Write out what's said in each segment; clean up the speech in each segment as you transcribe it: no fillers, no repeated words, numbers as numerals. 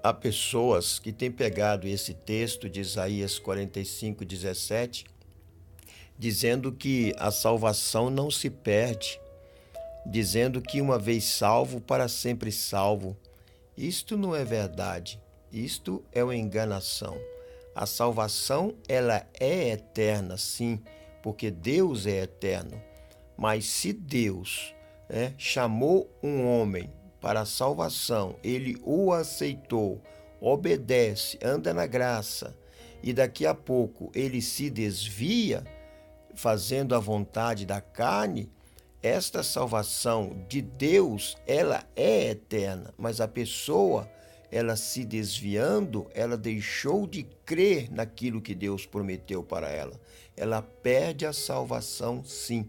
Há pessoas que têm pegado esse texto de Isaías 45:17, dizendo que a salvação não se perde, dizendo que uma vez salvo, para sempre salvo. Isto não é verdade. Isto é uma enganação. A salvação, ela é eterna, sim, porque Deus é eterno. Mas se Deus, chamou um homem para a salvação, ele o aceitou, obedece, anda na graça, e daqui a pouco ele se desvia, fazendo a vontade da carne, esta salvação de Deus, ela é eterna, mas a pessoa, ela se desviando, ela deixou de crer naquilo que Deus prometeu para ela. Ela perde a salvação, sim.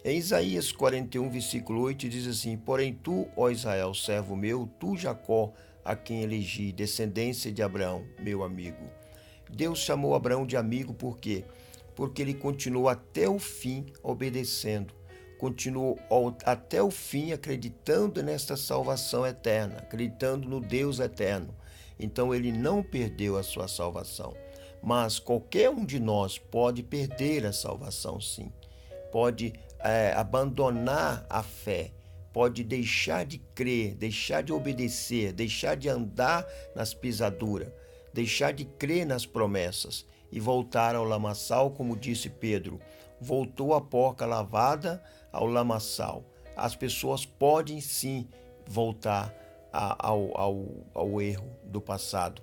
Em Isaías 41, versículo 8, diz assim: Porém tu, ó Israel, servo meu, tu Jacó, a quem elegi, descendência de Abraão, meu amigo. Deus chamou Abraão de amigo por quê? Porque ele continuou até o fim obedecendo, continuou até o fim acreditando nesta salvação eterna, acreditando no Deus eterno. Então ele não perdeu a sua salvação. Mas qualquer um de nós pode perder a salvação, sim. Pode abandonar a fé, pode deixar de crer, deixar de obedecer, deixar de andar nas pisaduras, deixar de crer nas promessas e voltar ao lamaçal, como disse Pedro. Voltou a porca lavada ao lamaçal. As pessoas podem sim voltar ao erro do passado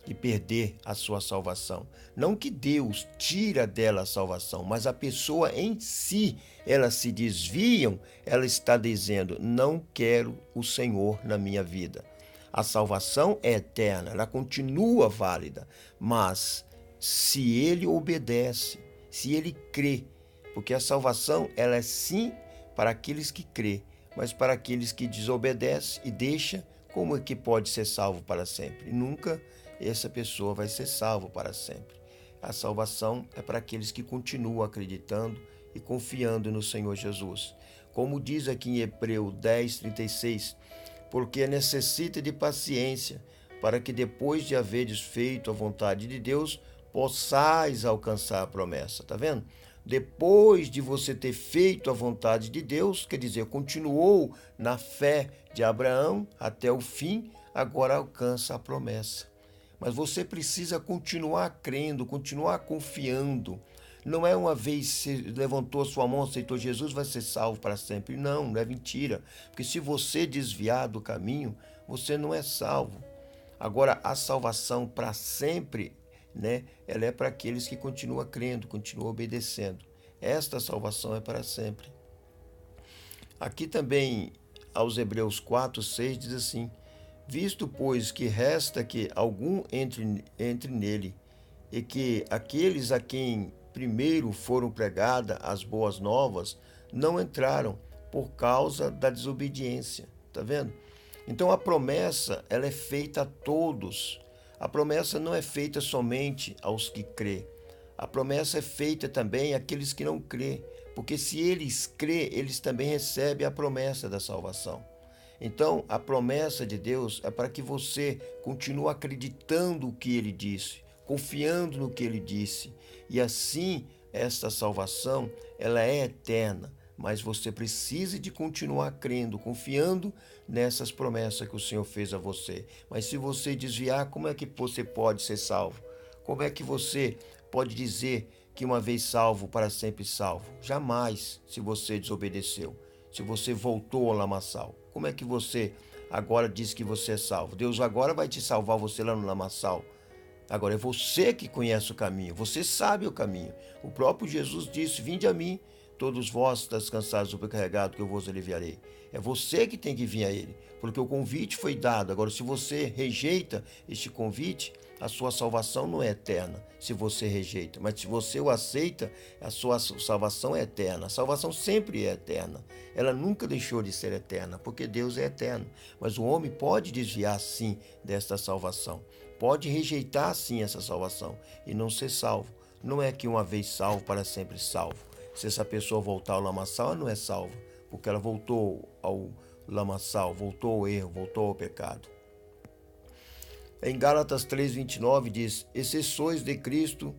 e perder a sua salvação. Não que Deus tira dela a salvação, mas a pessoa em si, elas se desviam, ela está dizendo: não quero o Senhor na minha vida. A salvação é eterna, ela continua válida, mas se ele obedece, se ele crê, porque a salvação, ela é sim para aqueles que crê, mas para aqueles que desobedecem e deixam, como é que pode ser salvo para sempre? Nunca essa pessoa vai ser salva para sempre. A salvação é para aqueles que continuam acreditando e confiando no Senhor Jesus. Como diz aqui em Hebreus 10:36, porque necessita de paciência, para que depois de haveres feito a vontade de Deus, possais alcançar a promessa. Tá vendo? Depois de você ter feito a vontade de Deus, quer dizer, continuou na fé de Abraão até o fim, agora alcança a promessa. Mas você precisa continuar crendo, continuar confiando. Não é uma vez você levantou a sua mão, aceitou Jesus, vai ser salvo para sempre. Não, não é mentira. Porque se você desviar do caminho, você não é salvo. Agora, a salvação para sempre, ela é para aqueles que continuam crendo, continuam obedecendo. Esta salvação é para sempre. Aqui também, aos Hebreus 4:6 diz assim: Visto, pois, que resta que algum entre nele, e que aqueles a quem primeiro foram pregadas as boas novas não entraram por causa da desobediência. Tá vendo? Então a promessa, ela é feita a todos. A promessa não é feita somente aos que crê. A promessa é feita também àqueles que não crê, porque se eles crê, eles também recebem a promessa da salvação. Então, a promessa de Deus é para que você continue acreditando o que ele disse, confiando no que ele disse. E assim, esta salvação, ela é eterna, mas você precisa de continuar crendo, confiando nessas promessas que o Senhor fez a você. Mas se você desviar, como é que você pode ser salvo? Como é que você pode dizer que uma vez salvo, para sempre salvo? Jamais, se você desobedeceu, se você voltou ao lamaçal. Como é que você agora diz que você é salvo? Deus agora vai te salvar você lá no lamaçal. Agora é você que conhece o caminho, você sabe o caminho. O próprio Jesus disse: Vinde a mim, todos vós descansados e sobrecarregados, que eu vos aliviarei. É você que tem que vir a Ele, porque o convite foi dado. Agora, se você rejeita este convite, a sua salvação não é eterna, se você rejeita. Mas se você o aceita, a sua salvação é eterna. A salvação sempre é eterna. Ela nunca deixou de ser eterna, porque Deus é eterno. Mas o homem pode desviar, sim, desta salvação. Pode rejeitar, sim, essa salvação e não ser salvo. Não é que uma vez salvo, para sempre salvo. Se essa pessoa voltar ao lamaçal, ela não é salva, porque ela voltou ao lamaçal, voltou ao erro, voltou ao pecado. Em Gálatas 3:29 diz: E se sois de Cristo,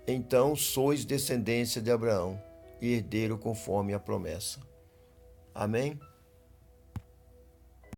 então sois descendência de Abraão e herdeiro conforme a promessa. Amém?